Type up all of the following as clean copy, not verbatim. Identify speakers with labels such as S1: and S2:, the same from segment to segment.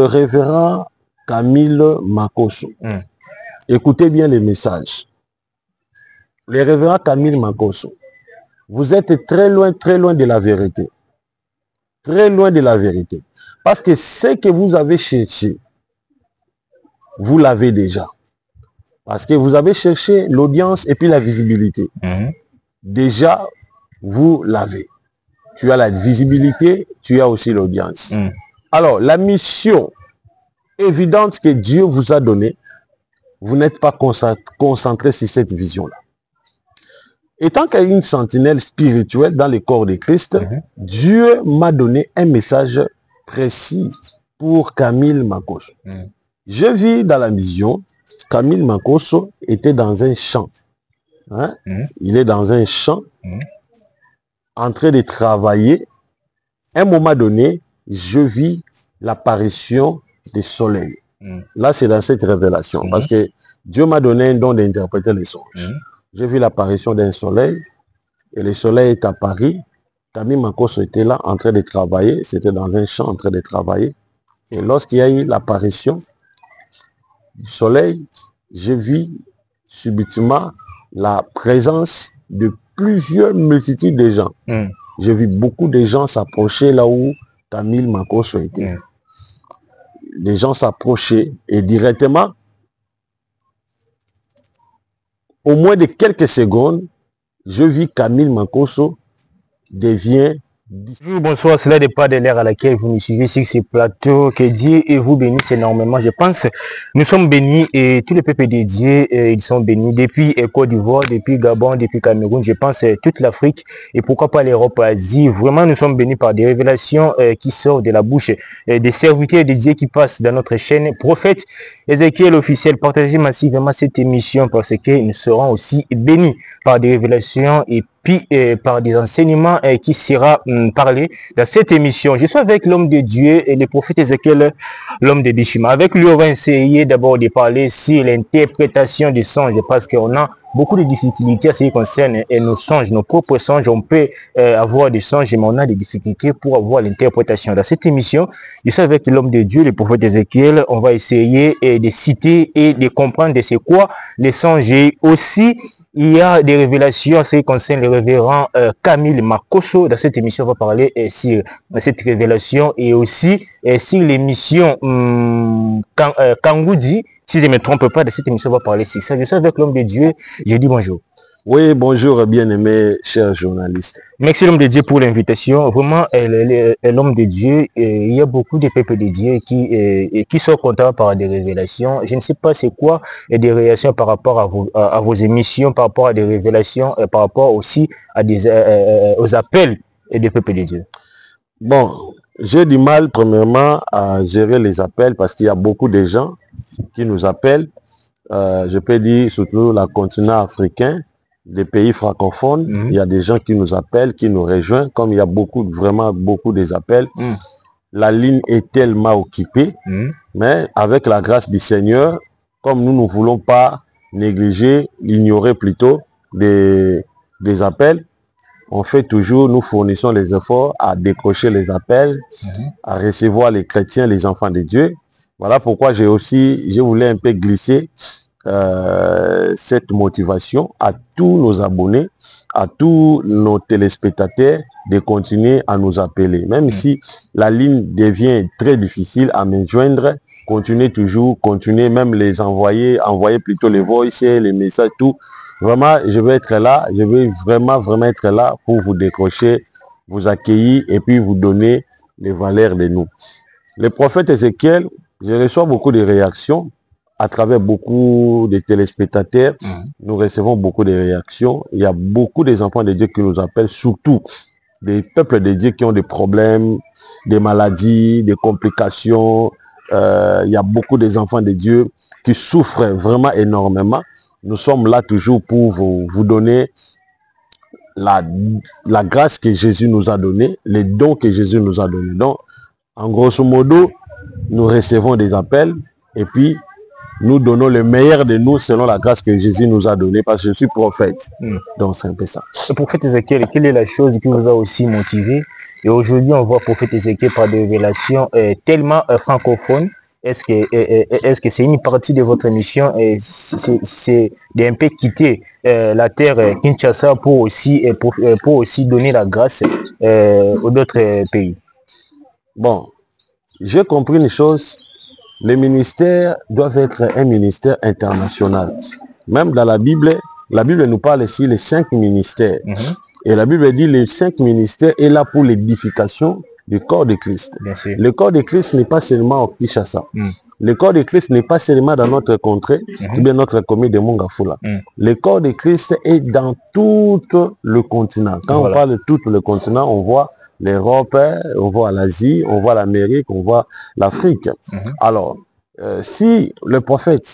S1: révérend Camille Makosso. Écoutez bien les messages. Le révérend Camille Makosso, vous êtes très loin de la vérité. Très loin de la vérité. Parce que ce que vous avez cherché, vous l'avez déjà. Parce que vous avez cherché l'audience et puis la visibilité. Déjà, vous l'avez. Tu as la visibilité, tu as aussi l'audience. Alors, la mission évidente que Dieu vous a donnée, vous n'êtes pas concentré sur cette vision-là. Étant qu'il y a une sentinelle spirituelle dans le corps de Christ, Dieu m'a donné un message précis pour Camille Makosso. Je vis dans la vision, Camille Makosso était dans un champ. Il est dans un champ, en train de travailler. À un moment donné, je vis l'apparition du soleil. Là, c'est dans cette révélation. Parce que Dieu m'a donné un don d'interpréter les songes. J'ai vu l'apparition d'un soleil. Et le soleil est apparu. Camille Makosso était là, en train de travailler. C'était dans un champ, en train de travailler. Et lorsqu'il y a eu l'apparition du soleil, j'ai vu subitement la présence de plusieurs multitudes de gens. J'ai vu beaucoup de gens s'approcher là où Camille Makosso était. Les gens s'approchaient et directement, au moins de quelques secondes, je vis Camille Makosso devient...
S2: Bonjour, bonsoir, cela dépend de l'ère à laquelle vous nous suivez sur ces plateaux. Que Dieu et vous bénisse énormément. Je pense nous sommes bénis et tous les peuples de Dieu, ils sont bénis depuis Côte d'Ivoire, depuis Gabon, depuis Cameroun. Je pense toute l'Afrique et pourquoi pas l'Europe, Asie. Vraiment, nous sommes bénis par des révélations qui sortent de la bouche des serviteurs de Dieu qui passent dans notre chaîne. Prophète Ézéchiel officiel, partagez massivement cette émission parce que nous serons aussi bénis par des révélations et puis par des enseignements qui sera parlé dans cette émission. Je suis avec l'homme de Dieu et le prophète Ézéchiel, l'homme de Bishima. Avec lui, on va essayer d'abord de parler sur l'interprétation des songes parce qu'on a beaucoup de difficultés à ce qui concerne nos songes, nos propres songes. On peut avoir des songes, mais on a des difficultés pour avoir l'interprétation. Dans cette émission, je suis avec l'homme de Dieu, le prophète Ézéchiel. On va essayer de citer et de comprendre de c'est quoi les songes et aussi il y a des révélations en ce qui concerne le révérend Camille Makosso. Dans cette émission, on va parler sur cette révélation et aussi sur l'émission Kangoudi. Si je ne me trompe pas, dans cette émission, on va parler sur ça. Je suis avec l'homme de Dieu. Je dis bonjour.
S1: Oui, bonjour, bien-aimé, cher journaliste.
S2: Merci l'homme de Dieu pour l'invitation. Vraiment, l'homme de Dieu, il y a beaucoup de peuples de Dieu qui sont contents par des révélations. Je ne sais pas c'est quoi des réactions par rapport à vos émissions, par rapport à des révélations, par rapport aussi à aux appels des peuples de Dieu.
S1: Bon, j'ai du mal premièrement à gérer les appels parce qu'il y a beaucoup de gens qui nous appellent. Je peux dire surtout le continent africain. Des pays francophones, il y a des gens qui nous appellent, qui nous rejoignent, comme il y a vraiment beaucoup des appels. La ligne est tellement occupée, mais avec la grâce du Seigneur, comme nous ne voulons pas négliger, ignorer plutôt des appels, on fait toujours, nous fournissons les efforts à décrocher les appels, à recevoir les chrétiens, les enfants de Dieu. Voilà pourquoi je voulais un peu glisser cette motivation à tous nos abonnés, à tous nos téléspectateurs de continuer à nous appeler. Même si la ligne devient très difficile à me joindre, continuez même les envoyer plutôt les voices, les messages, tout. Vraiment, je vais être là, je vais vraiment être là pour vous décrocher, vous accueillir et puis vous donner les valeurs de nous. Le prophète Ézéchiel, je reçois beaucoup de réactions à travers beaucoup de téléspectateurs. Nous recevons beaucoup de réactions. Il y a beaucoup des enfants de Dieu qui nous appellent, surtout des peuples de Dieu qui ont des problèmes, des maladies, des complications. Il y a beaucoup des enfants de Dieu qui souffrent vraiment énormément. Nous sommes là toujours pour vous donner la grâce que Jésus nous a donnée, les dons que Jésus nous a donnés. Donc, en grosso modo, nous recevons des appels et puis nous donnons le meilleur de nous selon la grâce que Jésus nous a donnée parce que je suis prophète. Donc c'est un peu ça.
S2: Le prophète Ézéchiel, quelle est la chose qui vous a aussi motivé? Et aujourd'hui, on voit le prophète Ézéchiel par des révélations tellement francophones. est-ce que c'est une partie de votre mission et c'est d'un peu quitter la terre Kinshasa pour aussi donner la grâce aux autres pays?
S1: Bon, j'ai compris une chose, les ministères doivent être un ministère international. Même dans la Bible nous parle ici les 5 ministères. Et la Bible dit les 5 ministères est là pour l'édification du corps de Christ. Le corps de Christ n'est pas seulement au Kinshasa. Le corps de Christ n'est pas seulement dans notre contrée, ou bien notre commune de Mongafula. Le corps de Christ est dans tout le continent. Quand on parle de tout le continent, on voit l'Europe, on voit l'Asie, on voit l'Amérique, on voit l'Afrique. Alors, si le prophète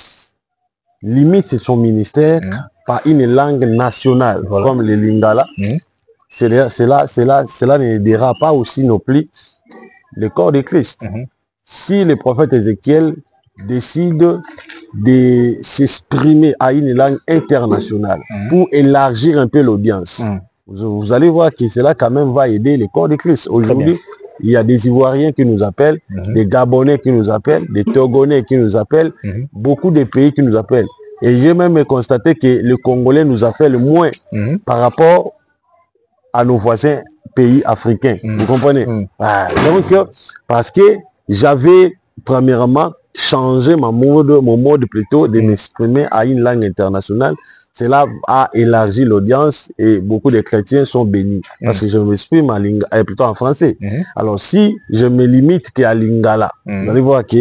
S1: limite son ministère par une langue nationale, comme le lingala, cela n'aidera pas aussi non plus le corps de Christ. Si le prophète Ézéchiel décide de s'exprimer à une langue internationale pour élargir un peu l'audience, vous allez voir que cela quand même va aider le corps de Christ. Aujourd'hui, il y a des Ivoiriens qui nous appellent, des Gabonais qui nous appellent, des Togonais qui nous appellent, beaucoup de pays qui nous appellent. Et j'ai même constaté que le Congolais nous appelle moins par rapport à nos voisins pays africains. Vous comprenez? Donc, parce que j'avais premièrement changé mon mode plutôt de m'exprimer à une langue internationale. Cela a élargi l'audience et beaucoup de chrétiens sont bénis parce que je m'exprime plutôt en français. Alors si je me limite qu'à lingala, vous allez voir que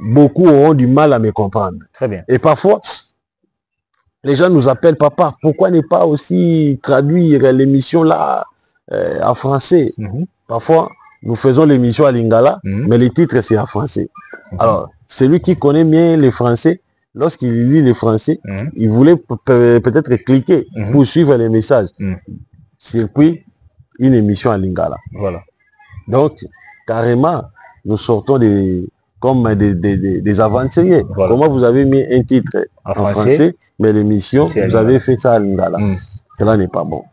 S1: beaucoup auront du mal à me comprendre.
S2: Très bien.
S1: Et parfois, les gens nous appellent, papa, pourquoi ne pas aussi traduire l'émission là en français? Parfois, nous faisons l'émission à lingala, mais le titre c'est en français. Alors, celui qui connaît bien les français, lorsqu'il lit les français, il voulait peut-être cliquer pour suivre les messages. C'est puis une émission à lingala.
S2: Voilà.
S1: Donc, carrément, nous sortons comme des aventuriers. Comment vous avez mis un titre en français, mais l'émission, vous avez fait ça à lingala. Cela n'est pas bon.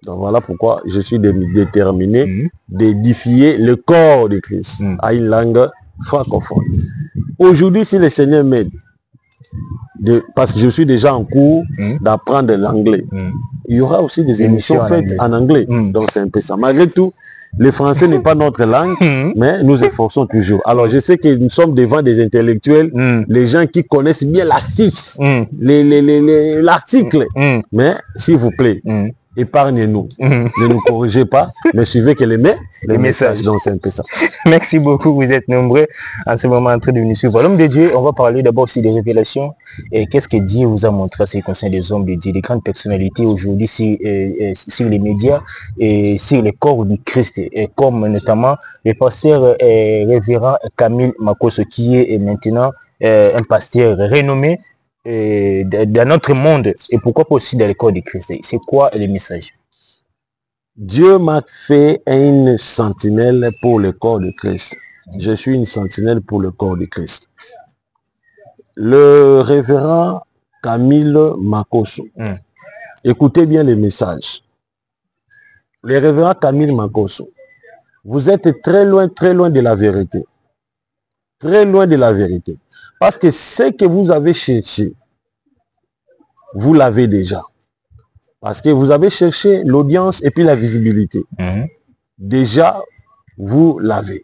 S1: Donc voilà pourquoi je suis déterminé d'édifier le corps de Christ à une langue francophone. Aujourd'hui, si le Seigneur m'aide, parce que je suis déjà en cours d'apprendre l'anglais, il y aura aussi des émissions faites en anglais. Donc c'est un peu ça. Malgré tout, le français n'est pas notre langue, mais nous efforçons toujours. Alors je sais que nous sommes devant des intellectuels, les gens qui connaissent bien l'astuce, l'article. Mais s'il vous plaît, épargnez-nous. Ne nous corrigez pas, mais suivez que les messages. Donc c'est un peu ça.
S2: Merci beaucoup, vous êtes nombreux en ce moment en train de nous suivre. L'homme de Dieu, on va parler d'abord aussi des révélations. Et qu'est-ce que Dieu vous a montré à ce qui concerne des hommes de Dieu, des grandes personnalités aujourd'hui sur les médias et sur le corps du Christ, et comme notamment le pasteur révérend Camille Makosso, qui est maintenant un pasteur renommé dans notre monde, et pourquoi pas aussi dans le corps du Christ. C'est quoi le message?
S1: Dieu m'a fait une sentinelle pour le corps de Christ. Je suis une sentinelle pour le corps de Christ. Le révérend Camille Makosso, écoutez bien les messages. Le révérend Camille Makosso, vous êtes très loin de la vérité. Très loin de la vérité. Parce que ce que vous avez cherché, vous l'avez déjà. Parce que vous avez cherché l'audience et puis la visibilité. Déjà, vous l'avez.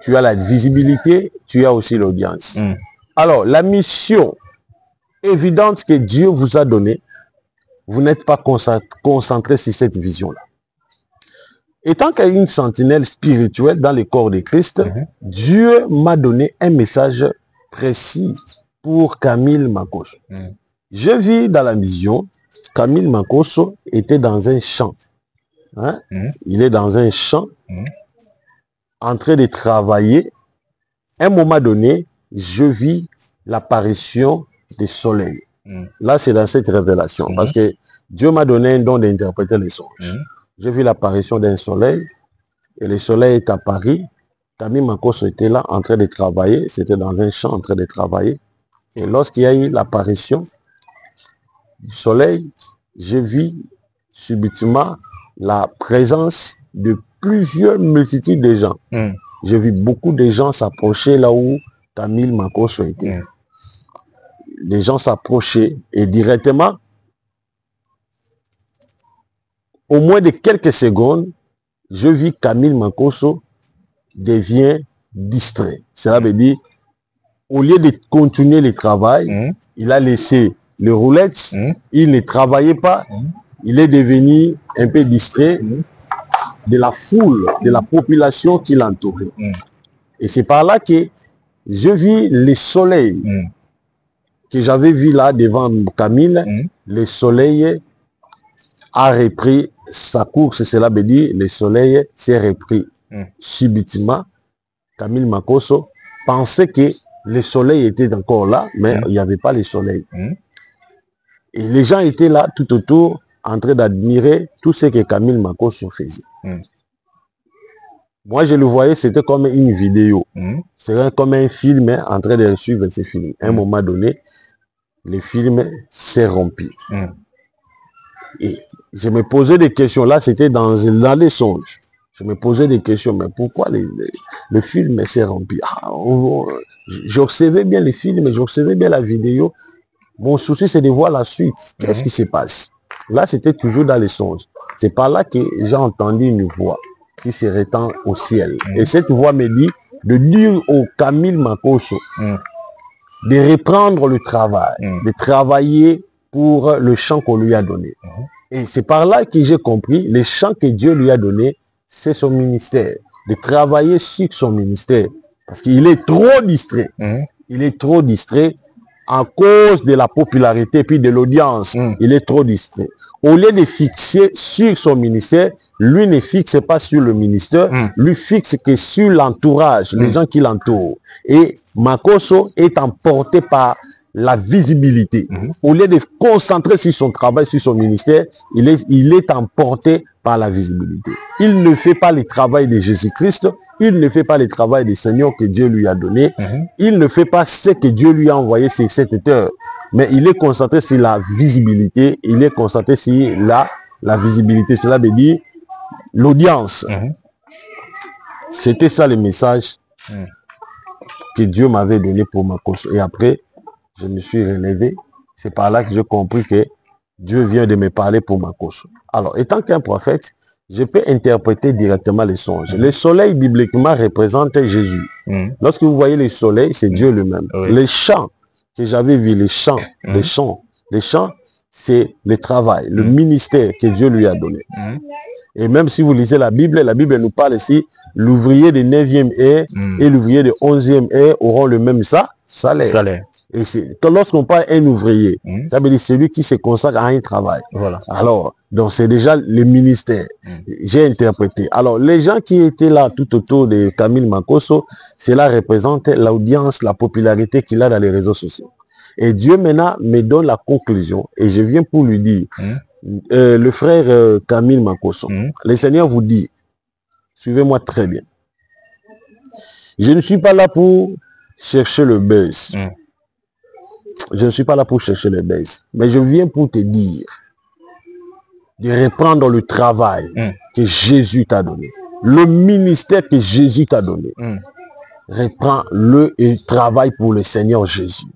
S1: Tu as la visibilité, tu as aussi l'audience. Alors, la mission évidente que Dieu vous a donnée, vous n'êtes pas concentré sur cette vision-là. Étant qu'il y a une sentinelle spirituelle dans le corps de Christ, Dieu m'a donné un message précis pour Camille Makosso. Je vis dans la vision, Camille Makosso était dans un champ. Il est dans un champ, en train de travailler. À un moment donné, je vis l'apparition du soleil. Là, c'est dans cette révélation, parce que Dieu m'a donné un don d'interpréter les songes. J'ai vu l'apparition d'un soleil, et le soleil est apparu. Camille Makosso était là, en train de travailler. C'était dans un champ, en train de travailler. Et lorsqu'il y a eu l'apparition du soleil, j'ai vu subitement la présence de plusieurs multitudes de gens. j'ai vu beaucoup de gens s'approcher là où Camille Makosso était. Les gens s'approchaient et directement, au moins de quelques secondes, je vis Camille Makosso devient distrait. Cela veut dire, au lieu de continuer le travail, il a laissé le roulette, il ne travaillait pas, il est devenu un peu distrait de la foule, de la population qui l'entourait. Et c'est par là que je vis le soleil que j'avais vu là devant Camille. Le soleil a repris sa course, cela veut dire le soleil s'est repris subitement. Camille Makosso pensait que le soleil était encore là, mais il n'y avait pas le soleil. Et les gens étaient là tout autour en train d'admirer tout ce que Camille Makosso faisait. Moi, je le voyais, c'était comme une vidéo. C'était comme un film en train de suivre ce film. À un moment donné, le film s'est rompu. Et je me posais des questions. Là, c'était dans les songes. Je me posais des questions. Mais pourquoi le film s'est rompu? J'observais bien le film, j'observais bien la vidéo. Mon souci, c'est de voir la suite. Qu'est-ce qui se passe? Là, c'était toujours dans les songes. C'est par là que j'ai entendu une voix qui se rétend au ciel. Et cette voix me dit de dire au Camille Makosso de reprendre le travail, de travailler pour le champ qu'on lui a donné. Et c'est par là que j'ai compris, le champ que Dieu lui a donné, c'est son ministère. De travailler sur son ministère. Parce qu'il est trop distrait. Il est trop distrait à cause de la popularité puis de l'audience. Il est trop distrait. Au lieu de fixer sur son ministère, lui ne fixe pas sur le ministère, lui fixe que sur l'entourage, les gens qui l'entourent. Et Makosso est emporté par la visibilité. Au lieu de concentrer sur son travail, sur son ministère, il est emporté par la visibilité. Il ne fait pas le travail de Jésus-Christ, il ne fait pas le travail du Seigneur que Dieu lui a donné, il ne fait pas ce que Dieu lui a envoyé sur cette terre, mais il est concentré sur la visibilité, il est concentré sur la visibilité, cela veut dire l'audience. C'était ça le message que Dieu m'avait donné pour Makosso. Et après, je me suis relevé. C'est par là que j'ai compris que Dieu vient de me parler pour Makosso. Alors, étant qu'un prophète, je peux interpréter directement les songes. Le soleil, bibliquement, représente Jésus. Lorsque vous voyez le soleil, c'est Dieu lui-même. Les chants que j'avais vus, les chants, c'est le travail, le ministère que Dieu lui a donné. Et même si vous lisez la Bible nous parle ici, l'ouvrier de 9e ère et l'ouvrier de 11e ère auront le même salaire. Et lorsqu'on parle d'un ouvrier, ça veut dire celui qui se consacre à un travail. Alors, donc c'est déjà le ministère. J'ai interprété. Alors, les gens qui étaient là tout autour de Camille Makosso, cela représente l'audience, la popularité qu'il a dans les réseaux sociaux. Et Dieu maintenant me donne la conclusion et je viens pour lui dire, le frère Camille Makosso, le Seigneur vous dit, suivez-moi très bien. Je ne suis pas là pour chercher le buzz. Je ne suis pas là pour chercher le buzz. Mais je viens pour te dire de reprendre le travail que Jésus t'a donné. Le ministère que Jésus t'a donné. Reprends-le et travaille pour le Seigneur Jésus.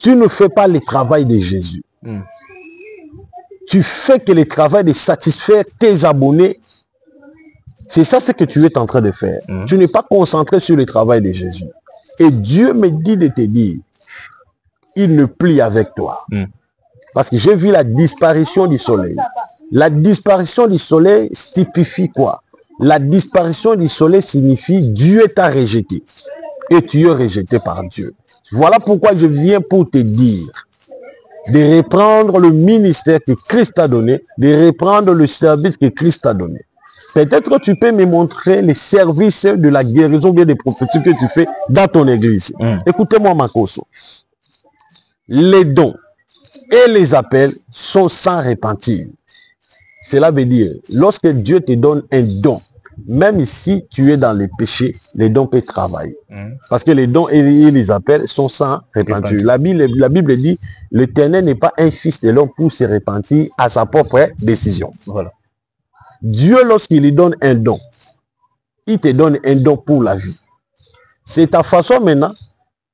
S1: Tu ne fais pas le travail de Jésus. Tu fais que le travail de satisfaire tes abonnés. C'est ça ce que tu es en train de faire. Tu n'es pas concentré sur le travail de Jésus. Et Dieu me dit de te dire, il ne plie avec toi. Parce que j'ai vu la disparition du soleil. La disparition du soleil stipifie quoi? La disparition du soleil signifie Dieu t'a rejeté. Et tu es rejeté par Dieu. Voilà pourquoi je viens pour te dire de reprendre le ministère que Christ t'a donné, de reprendre le service que Christ t'a donné. Peut-être que tu peux me montrer les services de la guérison bien des prophéties que tu fais dans ton église. Écoutez-moi, Makosso. Les dons et les appels sont sans repentir. Cela veut dire, lorsque Dieu te donne un don, même si tu es dans les péchés, les dons peuvent travailler. Parce que les dons et les appels sont sans repentir. La Bible dit, l'Éternel n'est pas un fils de l'homme pour se repentir à sa propre décision. Dieu, lorsqu'il lui donne un don, il te donne un don pour la vie. C'est ta façon maintenant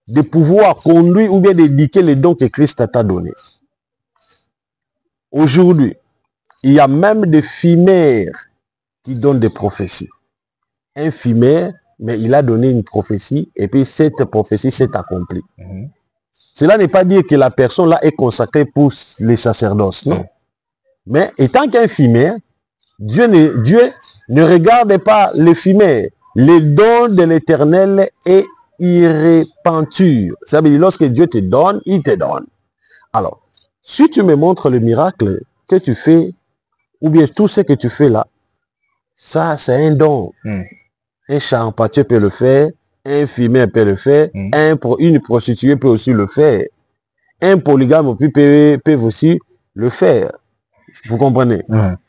S1: de pouvoir conduire ou bien d'éduquer les dons que Christ t'a donné. Aujourd'hui, il y a même des fimères qui donnent des prophéties. Un fimère, mais il a donné une prophétie et puis cette prophétie s'est accomplie. Cela n'est pas dire que la personne là est consacrée pour les sacerdoces, non. Mais étant qu'un fimère, Dieu ne regarde pas l'éphémère. Les dons de l'Éternel est irrépenture. Ça veut dire lorsque Dieu te donne, il te donne. Alors, si tu me montres le miracle que tu fais, ou bien tout ce que tu fais là, ça c'est un don. Un charpentier peut le faire, un fimère peut le faire, une prostituée peut aussi le faire. Un polygame peut aussi le faire. Vous comprenez?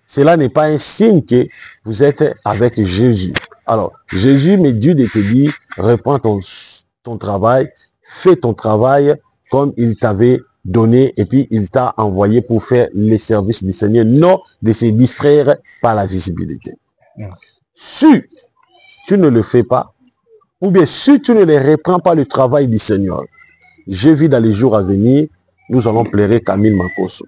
S1: Cela n'est pas un signe que vous êtes avec Jésus. Alors, Jésus me dit de te dire, reprends ton travail, fais ton travail comme il t'avait donné et puis il t'a envoyé pour faire les services du Seigneur, non de se distraire par la visibilité. Si tu ne le fais pas, ou bien si tu ne reprends pas le travail du Seigneur, je vis dans les jours à venir, nous allons pleurer Camille Makosso.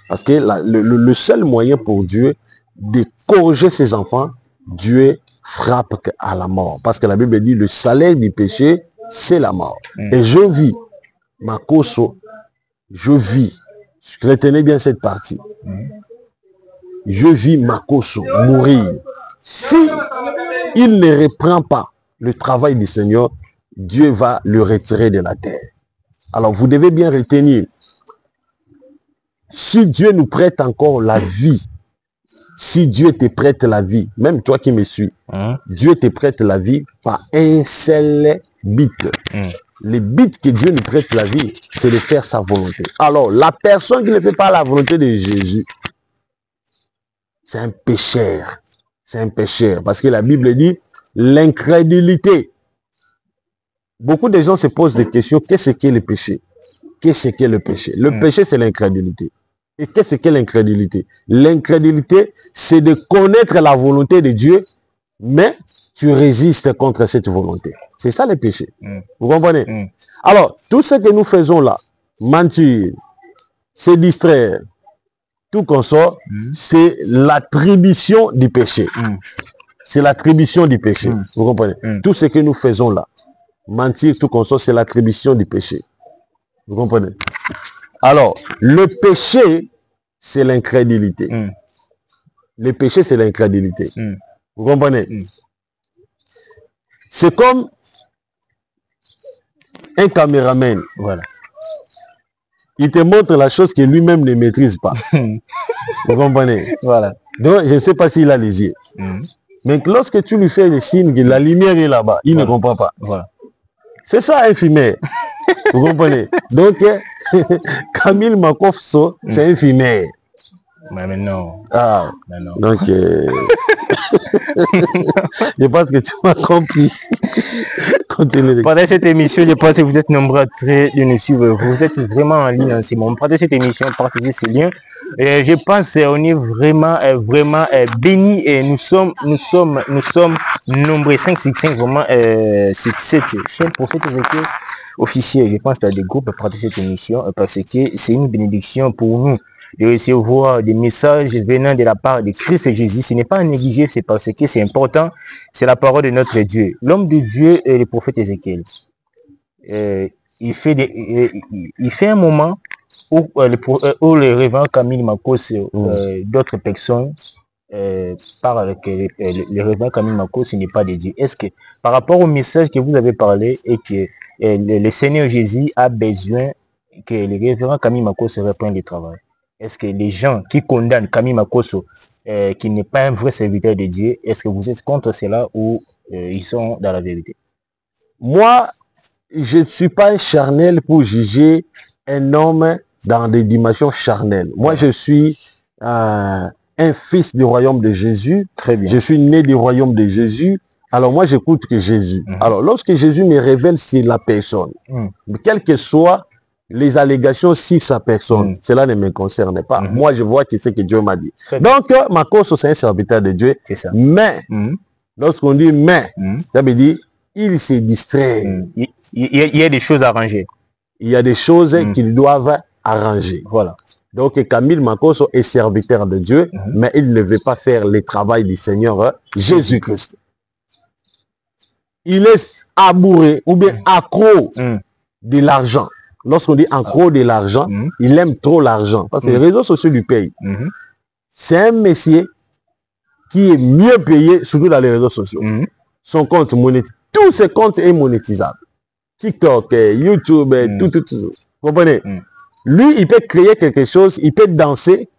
S1: Parce que le seul moyen pour Dieu de corriger ses enfants, Dieu frappe à la mort. Parce que la Bible dit le salaire du péché, c'est la mort. Et je vis, Makosso, je vis, retenez bien cette partie. Je vis Makosso mourir. Si il ne reprend pas le travail du Seigneur, Dieu va le retirer de la terre. Alors vous devez bien retenir, si Dieu nous prête encore la vie, si Dieu te prête la vie, même toi qui me suis, Dieu te prête la vie par un seul but. Le but que Dieu nous prête la vie, c'est de faire sa volonté. Alors, la personne qui ne fait pas la volonté de Jésus, c'est un pécheur. C'est un pécheur. Parce que la Bible dit, l'incrédulité. Beaucoup de gens se posent des questions, qu'est-ce qu'est le péché? Qu'est-ce qu'est le péché? Le péché, c'est l'incrédulité. Et qu'est-ce qu'est l'incrédulité? L'incrédulité, c'est de connaître la volonté de Dieu, mais tu résistes contre cette volonté. C'est ça le péché. Vous comprenez? Alors, tout ce que nous faisons là, mentir, se distraire, tout consort, c'est l'attribution du péché. C'est l'attribution du péché. Vous comprenez? Tout ce que nous faisons là, mentir, tout consort, c'est l'attribution du péché. Vous comprenez? Alors, le péché, c'est l'incrédulité. Le péché, c'est l'incrédulité. Vous comprenez? C'est comme un caméraman. Voilà. Il te montre la chose que lui-même ne maîtrise pas. Vous comprenez? Voilà. Donc, je ne sais pas s'il a les yeux. Mais lorsque tu lui fais le signe que la lumière est là-bas, il ne comprend pas. Voilà. C'est ça un fumeur. Vous comprenez? Donc, Camille Makosso, c'est un fumeur.
S2: Mais non.
S1: Ah,
S2: mais non.
S1: Donc, je pense que tu m'as compris. Continuez.
S2: Pendant cette émission, je pense que vous êtes nombreux à de nous suivre. Vous êtes vraiment en ligne en ce moment. Pendant cette émission, partagez ces liens. Et je pense qu'on est vraiment bénis et nous sommes nombreux 565 vraiment c'est cette chaîne Prophète Ezekiel officiel. Je pense que des groupes partagent cette émission parce que c'est une bénédiction pour nous de recevoir des messages venant de la part de Christ et Jésus. Ce n'est pas à négliger, c'est parce que c'est important. C'est la parole de notre Dieu. L'homme de Dieu est le prophète Ézéchiel. Il fait un moment où le révérend Camille Makosso, d'autres personnes parlent que le révérend Camille Makosso n'est pas de Dieu. Est-ce que par rapport au message que vous avez parlé et que le Seigneur Jésus a besoin que le révérend Camille Makosso reprenne le travail? Est-ce que les gens qui condamnent Camille Makosso, qui n'est pas un vrai serviteur de Dieu, est-ce que vous êtes contre cela ou ils sont dans la vérité?
S1: Moi, je ne suis pas un charnel pour juger un homme dans des dimensions charnelles. Moi, je suis un fils du royaume de Jésus.
S2: Très bien.
S1: Je suis né du royaume de Jésus. Alors moi, j'écoute que Jésus. Alors, lorsque Jésus me révèle sur la personne, quel que soit les allégations sur sa personne, cela ne me concerne pas. Moi, je vois que c'est ce que Dieu m'a dit. Donc, Makosso, c'est un serviteur de Dieu.
S2: C'est ça.
S1: Mais, Lorsqu'on dit mais, ça veut dire il se distrait.
S2: Il y a des choses à arranger.
S1: Il y a des choses qu'ils doivent arranger.
S2: Voilà.
S1: Donc Camille Makosso est serviteur de Dieu, mais il ne veut pas faire le travail du Seigneur Jésus-Christ. Il est abouré ou bien accro de l'argent. Lorsqu'on dit accro de l'argent, il aime trop l'argent. Parce que les réseaux sociaux du pays, c'est un métier qui est mieux payé, surtout dans les réseaux sociaux. Son compte monétisable, tous ses comptes est monétisable. TikTok, YouTube, tout. Vous comprenez? Lui, il peut créer quelque chose, il peut danser.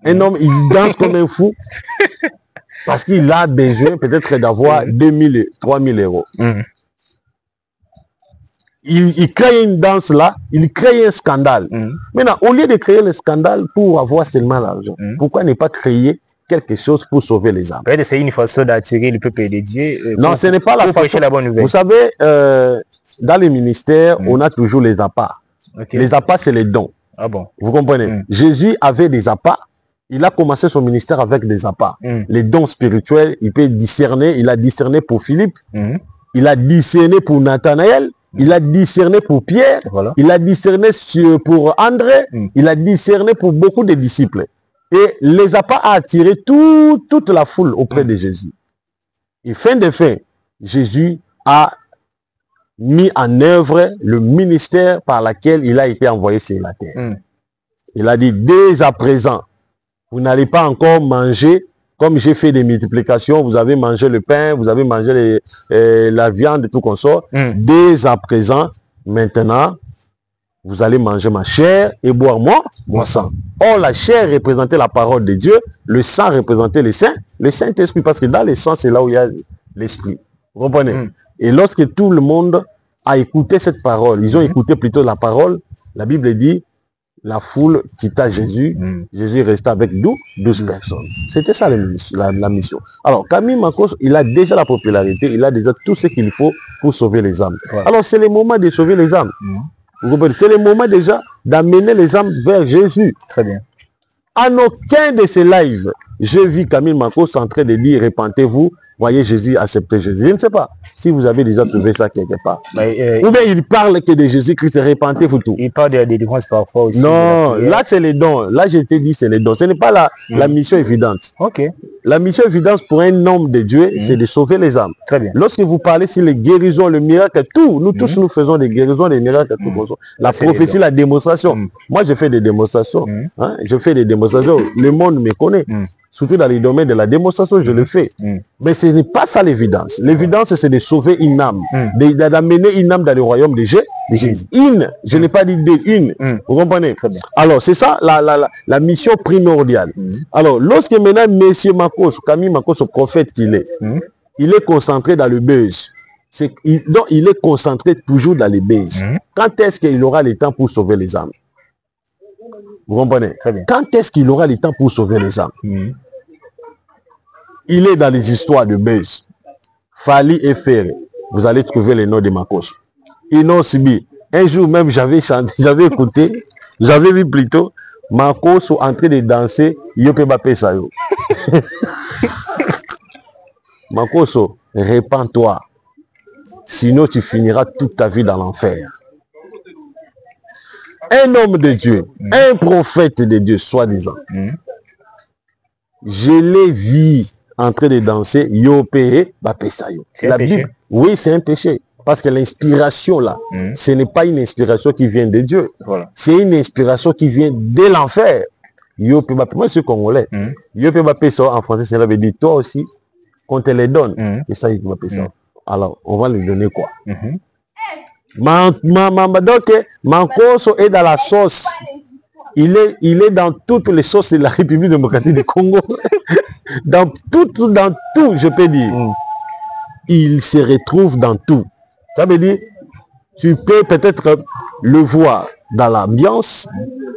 S1: Un homme, il danse comme un fou. Parce qu'il a besoin peut-être d'avoir 2000, 3000 euros. Il crée une danse là, il crée un scandale. Maintenant, au lieu de créer le scandale pour avoir seulement l'argent, pourquoi ne pas créer quelque chose pour sauver les âmes?
S2: C'est une façon d'attirer le peuple de Dieu.
S1: Non, ce n'est pas la façon.
S2: La bonne nouvelle.
S1: Vous savez, dans les ministères, on a toujours les appâts. Les appâts, c'est les dons.
S2: Ah bon?
S1: Vous comprenez? Jésus avait des appâts. Il a commencé son ministère avec des appâts. Les dons spirituels, il peut discerner. Il a discerné pour Philippe. Il a discerné pour Nathanaël. Il a discerné pour Pierre.
S2: Voilà.
S1: Il a discerné pour André. Il a discerné pour beaucoup de disciples. Et les appâts a attiré toute la foule auprès de Jésus. Et fin de fin, Jésus a mis en œuvre le ministère par lequel il a été envoyé sur la terre. Il a dit, dès à présent, vous n'allez pas encore manger, comme j'ai fait des multiplications, vous avez mangé le pain, vous avez mangé la viande, tout qu'on sort. Dès à présent, maintenant, vous allez manger ma chair et boire mon sang. Or, la chair représentait la parole de Dieu, le sang représentait le Saint-Esprit, parce que dans le sang, c'est là où il y a l'Esprit. Vous comprenez? Et lorsque tout le monde a écouté cette parole, ils ont écouté plutôt la parole, la Bible dit, la foule quitta Jésus, Jésus resta avec 12 personnes. C'était ça la mission. Alors, Camille Makosso, il a déjà la popularité, il a déjà tout ce qu'il faut pour sauver les âmes. Voilà. Alors, c'est le moment de sauver les âmes. Vous comprenez? C'est le moment déjà d'amener les âmes vers Jésus.
S2: Très bien.
S1: En aucun de ces lives, j'ai vu Camille Makosso en train de dire, répentez-vous, voyez Jésus, acceptez Jésus. Je ne sais pas si vous avez déjà trouvé ça quelque part. Ou bien il parle que de Jésus-Christ, répentez-vous tout.
S2: Il parle des délivrance parfois aussi.
S1: Non, là c'est les dons. Là je t'ai dit c'est les dons. Ce n'est pas la mission évidente.
S2: Ok.
S1: La mission évidente pour un homme de Dieu, c'est de sauver les âmes.
S2: Très bien.
S1: Lorsque vous parlez sur les guérisons, le miracle, tout, nous tous nous faisons des guérisons, des miracles, tout. La prophétie, la démonstration. Moi je fais des démonstrations. Je fais des démonstrations. Le monde me connaît. Surtout dans les domaines de la démonstration, je le fais. Mais ce n'est pas ça l'évidence. L'évidence, c'est de sauver une âme, d'amener une âme dans le royaume de Jésus. Je n'ai pas dit une. Vous comprenez? Très bien. Alors, c'est ça la mission primordiale. Alors, lorsque maintenant, M. Makosso, Camille Makosso, prophète qu'il est, il est concentré dans le buzz. Donc, il est concentré toujours dans les buzz. Quand est-ce qu'il aura le temps pour sauver les âmes? Vous comprenez? Très bien. Quand est-ce qu'il aura le temps pour sauver les âmes? Il est dans les histoires de buzz. Fali et Ferré. Vous allez trouver les noms de Makosso. Ino Sibi. Un jour même, j'avais chanté, j'avais écouté, j'avais vu plutôt Makosso en train de danser Yope Bape Sayo. Makosso, répands-toi. Sinon, tu finiras toute ta vie dans l'enfer. Un homme de Dieu, un prophète de Dieu, soi-disant. Je l'ai vu en train de danser Yope Bape Sayo.
S2: C'est un péché?
S1: Oui, c'est un péché. Parce que l'inspiration là, ce n'est pas une inspiration qui vient de Dieu. Voilà. C'est une inspiration qui vient de l'enfer. Yope Bape, moi je suis congolais. Yope Bape Sayo en français, cela veut dire toi aussi, qu'on te les donne. C'est ça, Yope Bape Sayo. Alors, on va lui donner quoi? Donc, Makosso est dans la sauce. Il est dans toutes les sauces de la République démocratique du Congo. dans tout, je peux dire. Il se retrouve dans tout. Ça veut dire, tu peux peut-être le voir dans l'ambiance.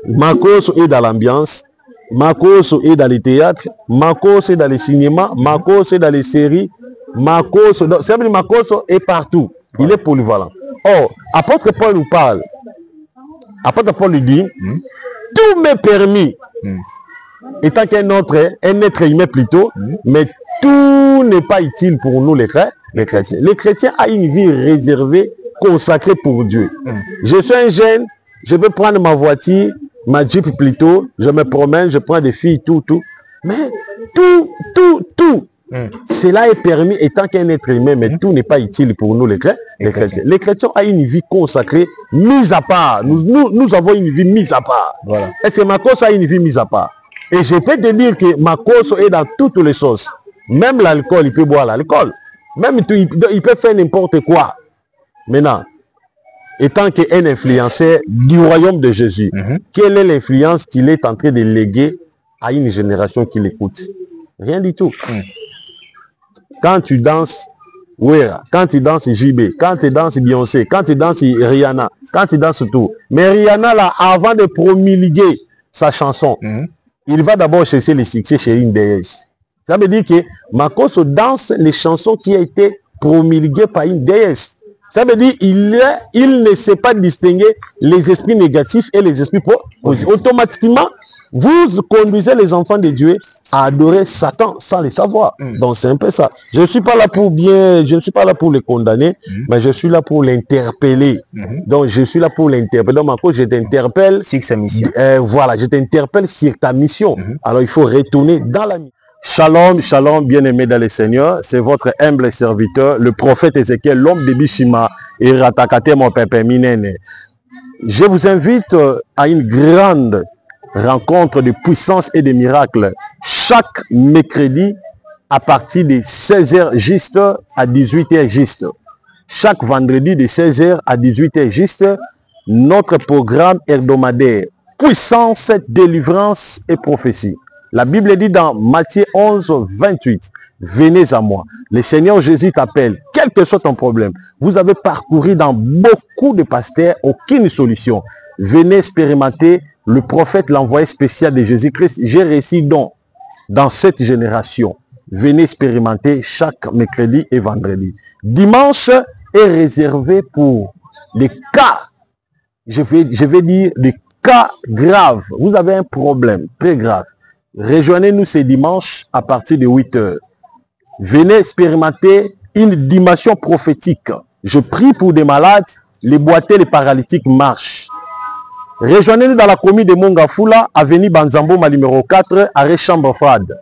S1: Makosso est dans l'ambiance. Makosso est dans les théâtres. Makosso est dans les cinémas. Makosso est dans les séries. Makosso, ça veut dire Makosso est partout. Il est polyvalent. Or, apôtre Paul nous parle. Apôtre Paul lui dit, tout m'est permis, étant un être humain plutôt, mais tout n'est pas utile pour nous les chrétiens. Les chrétiens ont une vie réservée, consacrée pour Dieu. Je suis un jeune, je peux prendre ma voiture, ma Jeep plutôt, je me promène, je prends des filles, tout. Mais tout. Cela est permis étant qu'un être humain, mais tout n'est pas utile pour nous les chrétiens. Les chrétiens ont une vie consacrée, mise à part. Nous avons une vie mise à part. Voilà. Est-ce que Makos a une vie mise à part? Et je peux te dire que Makos est dans toutes les sauces. Même l'alcool, il peut boire l'alcool. Même tout, il peut faire n'importe quoi. Maintenant, étant qu'un influenceur du royaume de Jésus, quelle est l'influence qu'il est en train de léguer à une génération qui l'écoute? Rien du tout. Quand tu danses Wera, quand tu danses JB, quand tu danses Beyoncé, quand tu danses Rihanna, quand tu danses tout. Mais Rihanna, là, avant de promulguer sa chanson, il va d'abord chercher le succès chez une déesse. Ça veut dire que Makos danse les chansons qui ont été promulguées par une déesse. Ça veut dire qu'il ne sait pas distinguer les esprits négatifs et les esprits positifs. Automatiquement, vous conduisez les enfants de Dieu à adorer Satan sans le savoir. Donc c'est un peu ça. Je ne suis pas là pour je ne suis pas là pour le condamner, mais je suis là pour l'interpeller. Donc je suis là pour l'interpeller. Donc Makos, je t'interpelle sur sa mission. Voilà, je t'interpelle sur ta mission. Alors il faut retourner dans la mission. Shalom, shalom, bien-aimés dans le Seigneur, c'est votre humble serviteur, le prophète Ézéchiel, l'homme de Bishima, et Ratakate, mon pépé Minene. Je vous invite à une grande rencontre de puissance et de miracles chaque mercredi à partir de 16h juste à 18h juste. Chaque vendredi de 16h à 18h juste, notre programme hebdomadaire, puissance, délivrance et prophétie. La Bible dit dans Matthieu 11, 28, venez à moi. Le Seigneur Jésus t'appelle, quel que soit ton problème. Vous avez parcouru dans beaucoup de pasteurs, aucune solution. Venez expérimenter le prophète, l'envoyé spécial de Jésus-Christ. J'ai réussi donc dans cette génération. Venez expérimenter chaque mercredi et vendredi. Dimanche est réservé pour les cas, je vais dire des cas graves. Vous avez un problème très grave. Rejoignez-nous ce dimanche à partir de 8 h. Venez expérimenter une dimension prophétique. Je prie pour des malades, les boiteux, les paralytiques marchent. Rejoignez-nous dans la commune de Mongafula, avenue Banzamboma numéro 4, arrêt Chambre Fade.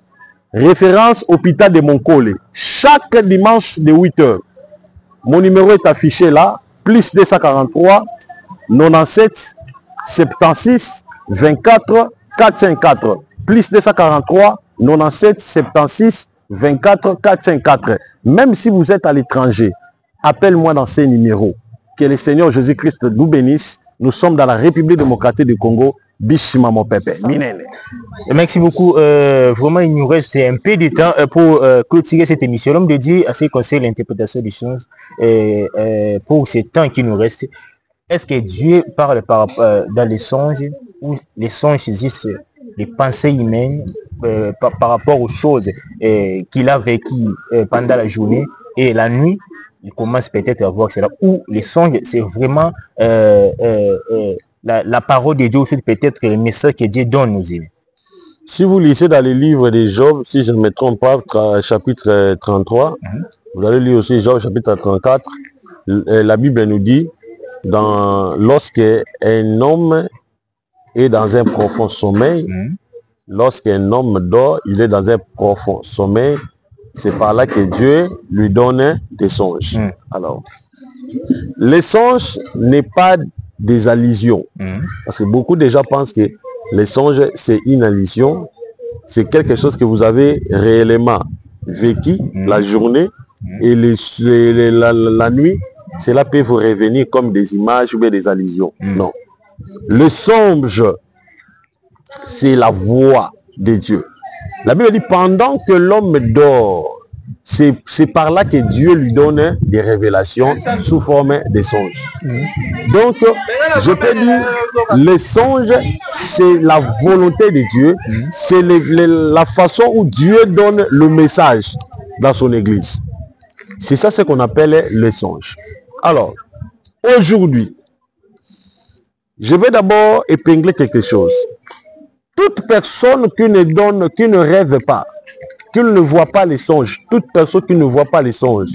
S1: Référence hôpital de Monkole. Chaque dimanche de 8 h. Mon numéro est affiché là, plus 243 97 76 24 454. Plus 243 97 76 24 454. Même si vous êtes à l'étranger, appelle-moi dans ces numéros. Que le Seigneur Jésus-Christ nous bénisse. Nous sommes dans la République démocratique du Congo. Bishima mon pépé.
S2: Merci beaucoup. Vraiment, il nous reste un peu de temps pour clôturer cette émission. L'homme de Dieu a ses conseils l'interprétation des choses pour ce temps qui nous reste. Est-ce que Dieu parle dans les songes ou les songes saisissent les pensées humaines par rapport aux choses qu'il a vécues pendant la journée et la nuit? Il commence peut-être à voir cela. Ou les songes, c'est vraiment la parole de Dieu, c'est peut-être le message que Dieu donne aux humains.
S1: Si vous lisez dans les livres de Job, si je ne me trompe pas, chapitre 33, vous allez lire aussi Job chapitre 34, la Bible nous dit, lorsque un homme est dans un profond sommeil, lorsqu'un homme dort, il est dans un profond sommeil, c'est par là que Dieu lui donne des songes. Alors, les songes n'est pas des allusions. Parce que beaucoup de gens pensent que les songes, c'est une allusion. C'est quelque chose que vous avez réellement vécu la journée et la nuit. Cela peut vous revenir comme des images ou bien des allusions. Non. Le songe, c'est la voix de Dieu. La Bible dit, pendant que l'homme dort, c'est par là que Dieu lui donne des révélations sous forme de songes. Donc, je peux dire, les songes, c'est la volonté de Dieu, c'est la façon où Dieu donne le message dans son église. C'est ça ce qu'on appelle les songes. Alors, aujourd'hui, je vais d'abord épingler quelque chose. toute personne qui ne rêve pas, qui ne voit pas les songes, toute personne qui ne voit pas les songes,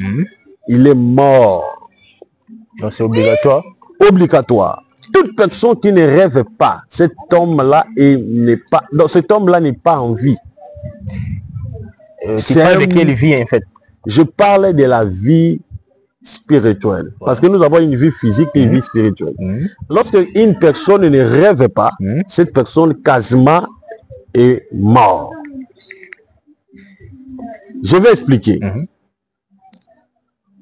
S1: il est mort.
S2: Donc c'est obligatoire.
S1: Obligatoire. Toute personne qui ne rêve pas, cet homme-là n'est pas, donc cet homme-là n'est pas en vie.
S2: Tu parles de quelle vie en fait?
S1: Je parle de la vie spirituelle. Parce que nous avons une vie physique et une vie spirituelle. Lorsque une personne ne rêve pas, cette personne quasiment est morte. Je vais expliquer.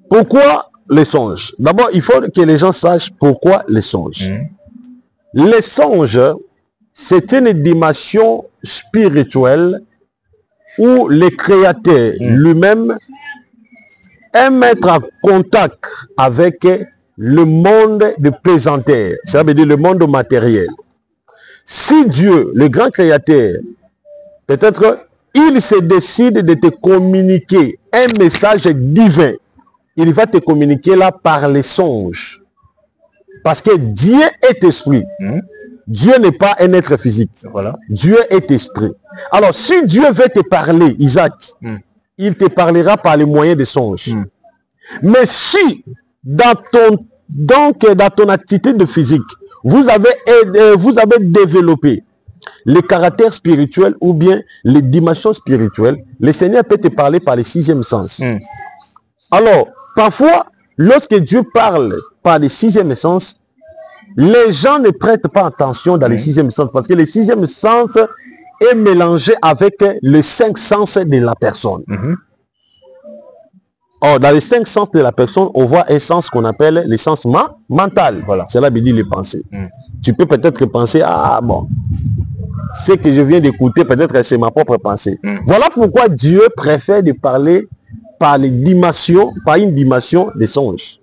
S1: Pourquoi les songes? D'abord, il faut que les gens sachent pourquoi les songes. Les songes, c'est une dimension spirituelle où le Créateur lui-même aime être en contact avec le monde de pesanteur, ça veut dire le monde matériel. Si Dieu, le grand Créateur, peut-être il se décide de te communiquer un message divin, il va te communiquer là par les songes. Parce que Dieu est esprit. Dieu n'est pas un être physique.
S2: Voilà.
S1: Dieu est esprit. Alors, si Dieu veut te parler, Isaac, il te parlera par les moyens des songes. Mais si, dans ton attitude de physique, vous avez développé les caractères spirituels ou bien les dimensions spirituelles, le Seigneur peut te parler par les sixièmes sens. Alors, parfois, lorsque Dieu parle par les sixièmes sens, les gens ne prêtent pas attention dans les sixièmes sens parce que le sixième sens est mélangé avec les cinq sens de la personne. Or, dans les cinq sens de la personne, on voit un sens qu'on appelle le sens mental. Voilà. Cela veut dire les pensées. Tu peux peut-être penser, ah bon, ce que je viens d'écouter, peut-être c'est ma propre pensée. Voilà pourquoi Dieu préfère de parler par les dimensions, par une dimension des songes.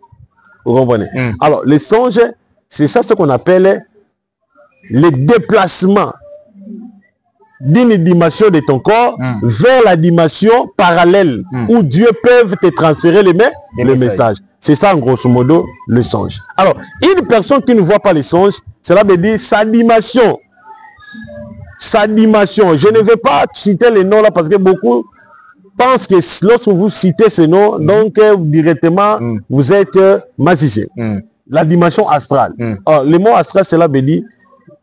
S1: Vous comprenez? Alors, les songes, c'est ça ce qu'on appelle le déplacement d'une dimension de ton corps vers la dimension parallèle où Dieu peut te transférer les messages. C'est ça, en grosso modo, le songe. Alors, une personne qui ne voit pas les songes, cela veut dire sa dimension. Sa dimension. Je ne vais pas citer les noms là parce que beaucoup pensent que lorsque vous citez ces noms, donc directement, vous êtes magicien. La dimension astrale. Alors, le mot astral, cela veut dire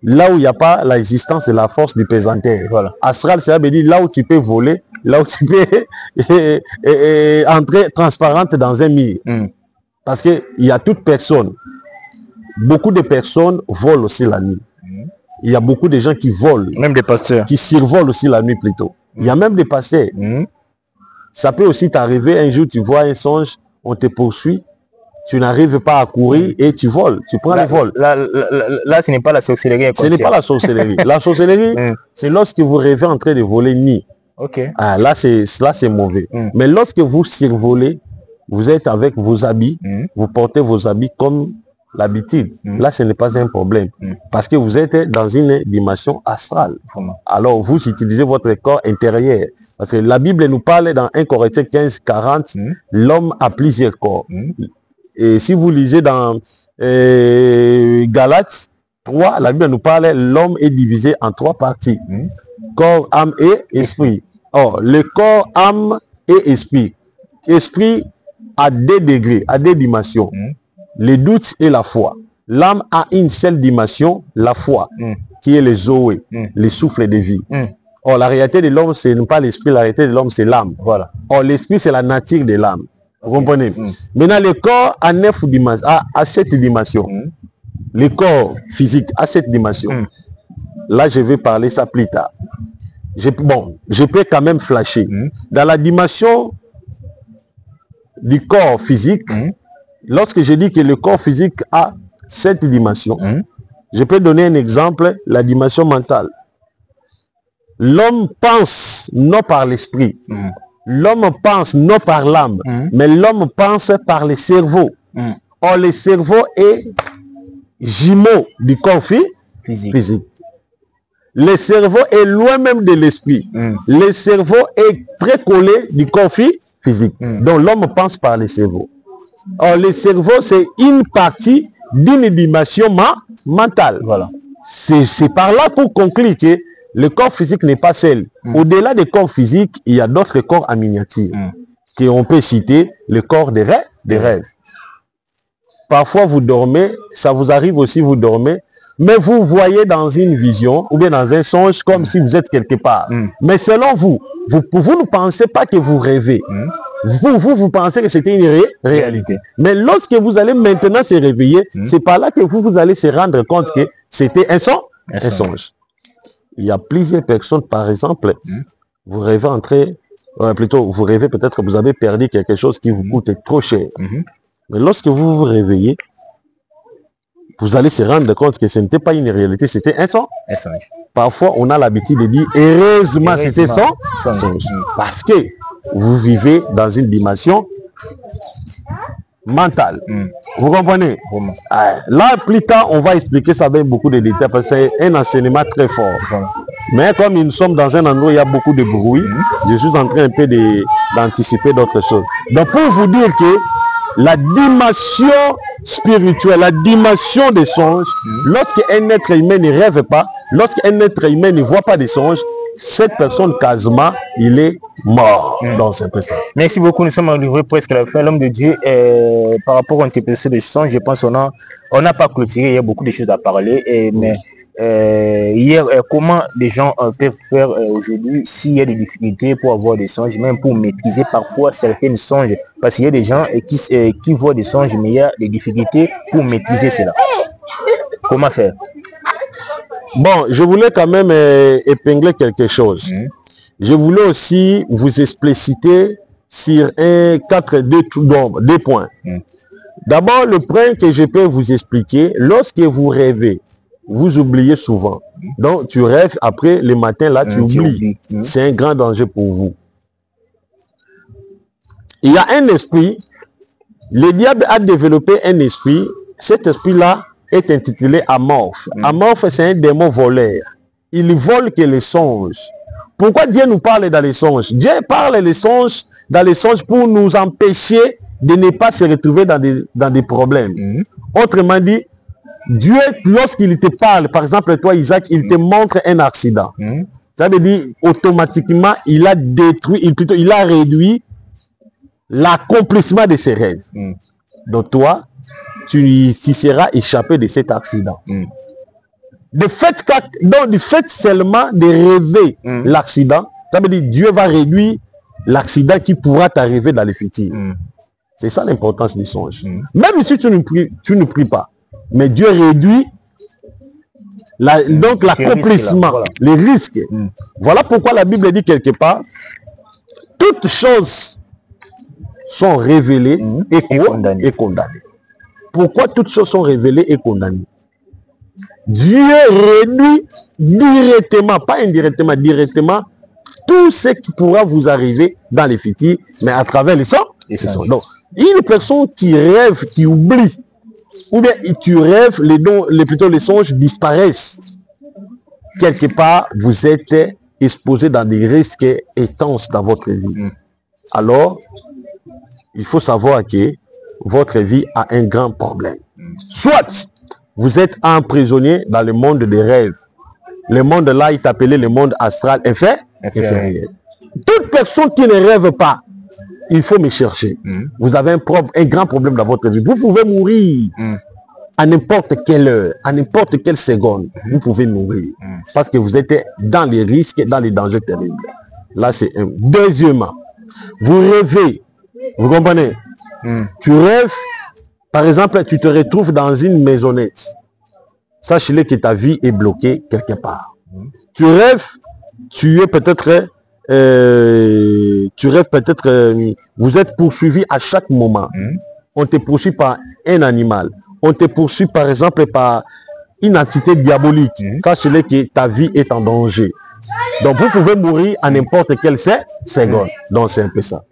S1: là où il n'y a pas l'existence de la force du pesanteur. Voilà. Astral, cela veut dire là où tu peux voler, là où tu peux entrer transparente dans un mur. Parce qu'il y a toute personne, beaucoup de personnes volent aussi la nuit. Il y a beaucoup de gens qui volent.
S2: Même des pasteurs.
S1: Qui survolent aussi la nuit plutôt. Il y a même des pasteurs. Ça peut aussi t'arriver, un jour tu vois un songe, on te poursuit. Tu n'arrives pas à courir et tu voles, tu prends le vol.
S2: Là, ce n'est pas la sorcellerie.
S1: Ce n'est pas la sorcellerie. La sorcellerie, c'est lorsque vous rêvez en train de voler une nuit. Ah, là, c'est mauvais. Mais lorsque vous survolez, vous êtes avec vos habits, vous portez vos habits comme l'habitude. Là, ce n'est pas un problème. Parce que vous êtes dans une dimension astrale. Alors, vous utilisez votre corps intérieur. Parce que la Bible nous parle dans 1 Corinthiens 15, 40, l'homme a plusieurs corps. Et si vous lisez dans Galates 3, la Bible nous parle, l'homme est divisé en 3 parties. Corps, âme et esprit. Or, le corps, âme et esprit. Esprit a 2 degrés, a 2 dimensions. Les doutes et la foi. L'âme a une seule dimension, la foi, qui est le zoé, le souffle de vie. Or, la réalité de l'homme, ce n'est pas l'esprit, la réalité de l'homme, c'est l'âme. Voilà. Or, l'esprit, c'est la nature de l'âme. Vous comprenez? Maintenant, le corps a 9 dimensions, à 7 dimensions. Le corps physique a 7 dimensions. Là, je vais parler ça plus tard. Je peux quand même flasher. Dans la dimension du corps physique, lorsque je dis que le corps physique a 7 dimensions, je peux donner un exemple, la dimension mentale. L'homme pense non par l'esprit. L'homme pense non par l'âme, mais l'homme pense par le cerveau. Or, le cerveau est jumeau du corps physique. Le cerveau est loin même de l'esprit. Le cerveau est très collé du corps physique. Donc, l'homme pense par le cerveau. Or, le cerveau, c'est une partie d'une dimension mentale. Voilà. C'est par là pour conclure que le corps physique n'est pas seul. Au-delà des corps physiques, il y a d'autres corps en miniature. On peut citer le corps des rêves. Parfois, vous dormez, ça vous arrive aussi, vous dormez, mais vous voyez dans une vision ou bien dans un songe comme si vous êtes quelque part. Mais selon vous ne pensez pas que vous rêvez. Vous pensez que c'était une réalité. Mais lorsque vous allez maintenant se réveiller, c'est par là que vous allez se rendre compte que c'était un songe. Il y a plusieurs personnes, par exemple, vous rêvez vous rêvez peut-être que vous avez perdu quelque chose qui vous coûte trop cher. Mais lorsque vous vous réveillez, vous allez se rendre compte que ce n'était pas une réalité, c'était un songe. Parfois, on a l'habitude de dire, heureusement, c'était songe. Parce que vous vivez dans une dimension mentale. Vous comprenez? Là, plus tard, on va expliquer ça avec beaucoup de détails, parce que c'est un enseignement très fort. Mais comme nous sommes dans un endroit où il y a beaucoup de bruit, je suis en train un peu d'anticiper d'autres choses. Donc, pour vous dire que la dimension spirituelle, la dimension des songes, lorsqu'un être humain ne rêve pas, lorsqu'un être humain ne voit pas des songes, cette personne quasiment, il est mort dans ce passage.
S2: Merci beaucoup, nous sommes arrivés presque à la fin. L'homme de Dieu, par rapport à l'interprétation des songes, je pense qu'on n'a pas clôturé, il y a beaucoup de choses à parler, mais hier, comment les gens peuvent faire aujourd'hui s'il y a des difficultés pour avoir des songes, même pour maîtriser parfois certains songes, parce qu'il y a des gens qui voient des songes, mais il y a des difficultés pour maîtriser cela. Comment faire?
S1: Bon, je voulais quand même épingler quelque chose. Je voulais aussi vous expliciter sur deux points. D'abord, le point que je peux vous expliquer, lorsque vous rêvez, vous oubliez souvent. Donc, tu rêves, après, le matin, là, tu oublies. C'est un grand danger pour vous. Il y a un esprit, le diable a développé un esprit, cet esprit-là est intitulé Amorphe. Amorphe, c'est un démon voleur. Il vole que les songes. Pourquoi Dieu nous parle dans les songes? Dieu parle dans les songes pour nous empêcher de ne pas se retrouver dans des problèmes. Autrement dit, Dieu, lorsqu'il te parle, par exemple, toi, Isaac, il te montre un accident. Ça veut dire, automatiquement, il a détruit, il a réduit l'accomplissement de ses rêves. Donc, toi, tu seras échappé de cet accident. Du fait seulement de rêver l'accident, ça veut dire Dieu va réduire l'accident qui pourra t'arriver dans le futur. C'est ça l'importance des songes. Même si tu ne pries pas, mais Dieu réduit donc l'accomplissement, les risques. Voilà pourquoi la Bible dit quelque part, toutes choses sont révélées et condamnées. Pourquoi toutes choses sont révélées et condamnées? Dieu réduit directement, pas indirectement, directement, tout ce qui pourra vous arriver dans les futurs, mais à travers les songes. Donc, une personne qui rêve, qui oublie, ou bien tu rêves, les songes disparaissent. Quelque part, vous êtes exposé dans des risques intenses dans votre vie. Alors, il faut savoir que votre vie a un grand problème. Soit vous êtes emprisonné dans le monde des rêves. Le monde là est appelé le monde astral inférieur. Toute personne qui ne rêve pas, il faut me chercher. Vous avez un grand problème dans votre vie. Vous pouvez mourir à n'importe quelle heure, à n'importe quelle seconde. Vous pouvez mourir. Parce que vous êtes dans les risques, dans les dangers terribles. Là, c'est un. Deuxièmement, vous rêvez. Vous comprenez? Tu rêves, par exemple, tu te retrouves dans une maisonnette. Sache-le que ta vie est bloquée quelque part. Tu rêves, tu es peut-être, vous êtes poursuivi à chaque moment. On te poursuit par un animal. On te poursuit par exemple par une entité diabolique. Sache-le que ta vie est en danger. Donc vous pouvez mourir à n'importe quelle seconde. Donc c'est un peu ça.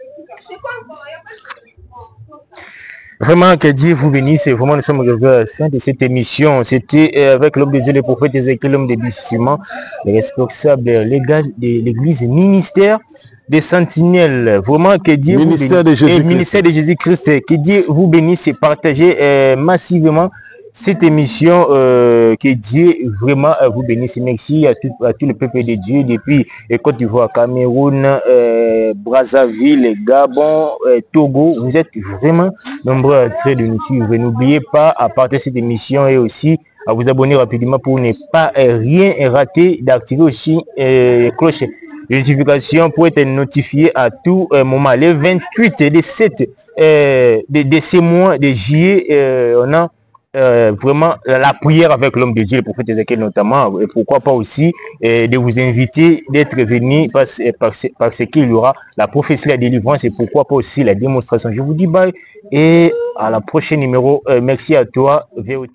S2: Vraiment, que Dieu vous bénisse. Vraiment, nous sommes arrivés à la fin de cette émission. C'était avec l'homme de Dieu, le prophète Ézéchiel, l'homme de Bissiment, le responsable légal de l'église, ministère des sentinelles. Vraiment, que Dieu
S1: ministère
S2: vous bénisse. Ministère de Jésus-Christ. Que Dieu vous bénisse et partagez massivement cette émission. Que Dieu vraiment vous bénisse. Merci à tout le peuple de Dieu depuis Côte d'Ivoire, Cameroun, Brazzaville, Gabon, Togo. Vous êtes vraiment nombreux à train de nous suivre. N'oubliez pas à partager cette émission et aussi à vous abonner rapidement pour ne pas rien rater, d'activer aussi cloche de notification pour être notifié à tout moment. Le 28 de ces mois de juillet, on a vraiment la prière avec l'homme de Dieu, le prophète Ézéchiel notamment, et pourquoi pas aussi de vous inviter d'être venu parce qu'il y aura la prophétie, la délivrance et pourquoi pas aussi la démonstration. Je vous dis bye et à la prochaine numéro. Merci à toi, VOT.